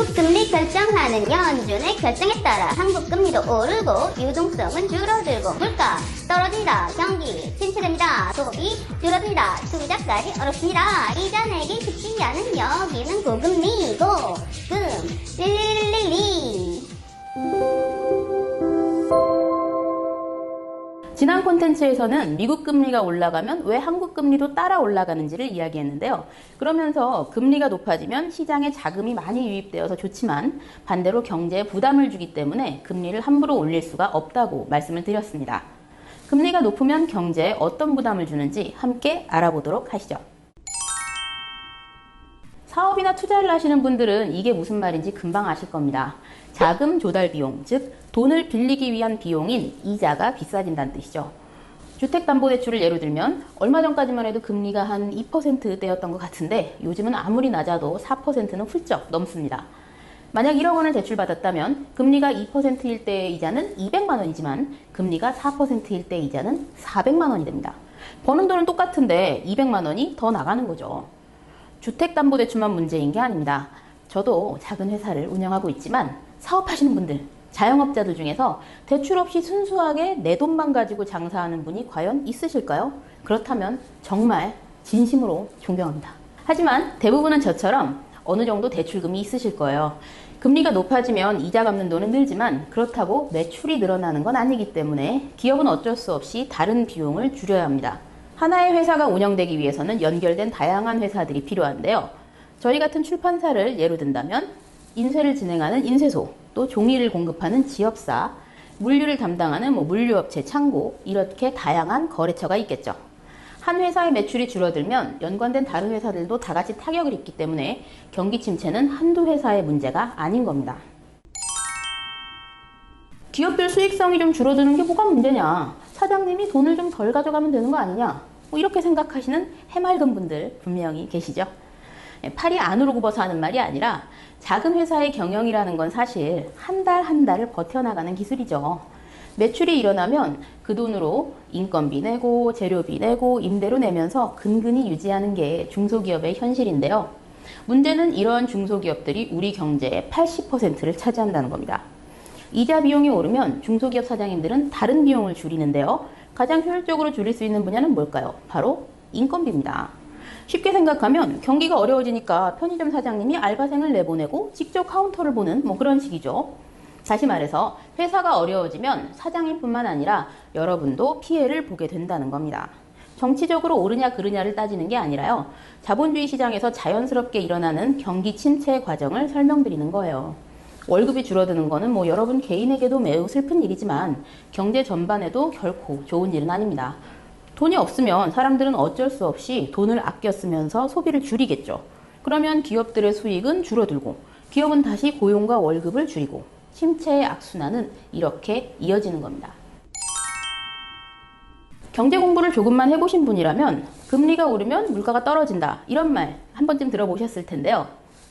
미국 금리 결정하는 연준의 결정에 따라 한국 금리도 오르고 유동성은 줄어들고 물가 떨어진다. 경기 침체됩니다. 소비 줄어든다. 투자까지 어렵습니다. 이자 내기 쉽지 않은 여기는 고금리 고금 1112. 지난 콘텐츠에서는 미국 금리가 올라가면 왜 한국 금리도 따라 올라가는지를 이야기했는데요. 그러면서 금리가 높아지면 시장에 자금이 많이 유입되어서 좋지만 반대로 경제에 부담을 주기 때문에 금리를 함부로 올릴 수가 없다고 말씀을 드렸습니다. 금리가 높으면 경제에 어떤 부담을 주는지 함께 알아보도록 하시죠. 사업이나 투자를 하시는 분들은 이게 무슨 말인지 금방 아실 겁니다. 자금 조달 비용, 즉 돈을 빌리기 위한 비용인 이자가 비싸진다는 뜻이죠. 주택담보대출을 예로 들면 얼마 전까지만 해도 금리가 한 2%대였던 것 같은데 요즘은 아무리 낮아도 4%는 훌쩍 넘습니다. 만약 1억 원을 대출받았다면 금리가 2%일 때의 이자는 200만 원이지만 금리가 4%일 때의 이자는 400만 원이 됩니다. 버는 돈은 똑같은데 200만 원이 더 나가는 거죠. 주택담보대출만 문제인 게 아닙니다. 저도 작은 회사를 운영하고 있지만 사업하시는 분들, 자영업자들 중에서 대출 없이 순수하게 내 돈만 가지고 장사하는 분이 과연 있으실까요? 그렇다면 정말 진심으로 존경합니다. 하지만 대부분은 저처럼 어느 정도 대출금이 있으실 거예요. 금리가 높아지면 이자 갚는 돈은 늘지만 그렇다고 매출이 늘어나는 건 아니기 때문에 기업은 어쩔 수 없이 다른 비용을 줄여야 합니다. 하나의 회사가 운영되기 위해서는 연결된 다양한 회사들이 필요한데요. 저희 같은 출판사를 예로 든다면 인쇄를 진행하는 인쇄소, 또 종이를 공급하는 지업사, 물류를 담당하는 물류업체, 창고, 이렇게 다양한 거래처가 있겠죠. 한 회사의 매출이 줄어들면 연관된 다른 회사들도 다 같이 타격을 입기 때문에 경기 침체는 한두 회사의 문제가 아닌 겁니다. 기업들 수익성이 좀 줄어드는 게 뭐가 문제냐? 사장님이 돈을 좀 덜 가져가면 되는 거 아니냐? 이렇게 생각하시는 해맑은 분들 분명히 계시죠? 팔이 안으로 굽어서 하는 말이 아니라 작은 회사의 경영이라는 건 사실 한 달 한 달을 버텨나가는 기술이죠. 매출이 일어나면 그 돈으로 인건비 내고 재료비 내고 임대료 내면서 근근히 유지하는 게 중소기업의 현실인데요. 문제는 이러한 중소기업들이 우리 경제의 80%를 차지한다는 겁니다. 이자 비용이 오르면 중소기업 사장님들은 다른 비용을 줄이는데요. 가장 효율적으로 줄일 수 있는 분야는 뭘까요? 바로 인건비입니다. 쉽게 생각하면 경기가 어려워지니까 편의점 사장님이 알바생을 내보내고 직접 카운터를 보는 그런 식이죠. 다시 말해서 회사가 어려워지면 사장님뿐만 아니라 여러분도 피해를 보게 된다는 겁니다. 정치적으로 옳으냐 그르냐를 따지는 게 아니라요. 자본주의 시장에서 자연스럽게 일어나는 경기 침체의 과정을 설명드리는 거예요. 월급이 줄어드는 거는 여러분 개인에게도 매우 슬픈 일이지만 경제 전반에도 결코 좋은 일은 아닙니다. 돈이 없으면 사람들은 어쩔 수 없이 돈을 아껴 쓰면서 소비를 줄이겠죠. 그러면 기업들의 수익은 줄어들고 기업은 다시 고용과 월급을 줄이고 침체의 악순환은 이렇게 이어지는 겁니다. 경제 공부를 조금만 해보신 분이라면 금리가 오르면 물가가 떨어진다 이런 말 한 번쯤 들어보셨을 텐데요.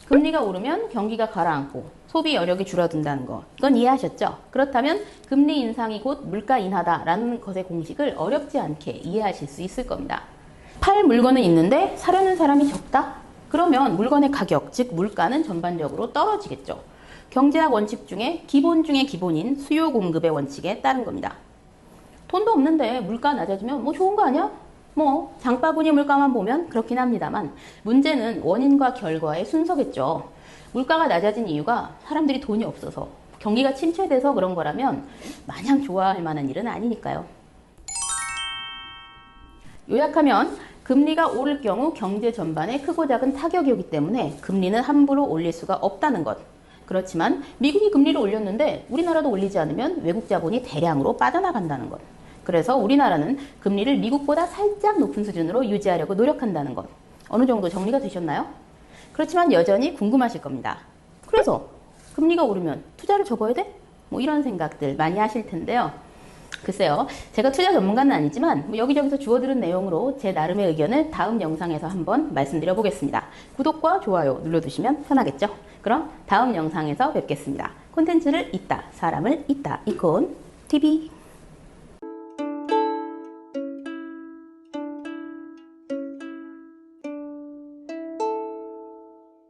금리가 오르면 경기가 가라앉고 소비 여력이 줄어든다는 거 이건 이해하셨죠? 그렇다면 금리 인상이 곧 물가 인하다라는 것의 공식을 어렵지 않게 이해하실 수 있을 겁니다. 팔 물건은 있는데 사려는 사람이 적다? 그러면 물건의 가격, 즉 물가는 전반적으로 떨어지겠죠. 경제학 원칙 중에 기본 중에 기본인 수요 공급의 원칙에 따른 겁니다. 돈도 없는데 물가 낮아지면 좋은 거 아니야? 장바구니 물가만 보면 그렇긴 합니다만 문제는 원인과 결과의 순서겠죠. 물가가 낮아진 이유가 사람들이 돈이 없어서 경기가 침체돼서 그런 거라면 마냥 좋아할 만한 일은 아니니까요. 요약하면 금리가 오를 경우 경제 전반에 크고 작은 타격이 오기 때문에 금리는 함부로 올릴 수가 없다는 것. 그렇지만 미국이 금리를 올렸는데 우리나라도 올리지 않으면 외국 자본이 대량으로 빠져나간다는 것. 그래서 우리나라는 금리를 미국보다 살짝 높은 수준으로 유지하려고 노력한다는 것. 어느 정도 정리가 되셨나요? 그렇지만 여전히 궁금하실 겁니다. 그래서 금리가 오르면 투자를 접어야 돼? 이런 생각들 많이 하실 텐데요. 글쎄요, 제가 투자 전문가는 아니지만 여기저기서 주워들은 내용으로 제 나름의 의견을 다음 영상에서 한번 말씀드려 보겠습니다. 구독과 좋아요 눌러두시면 편하겠죠? 그럼 다음 영상에서 뵙겠습니다. 콘텐츠를 잇다, 사람을 잇다, 이콘 TV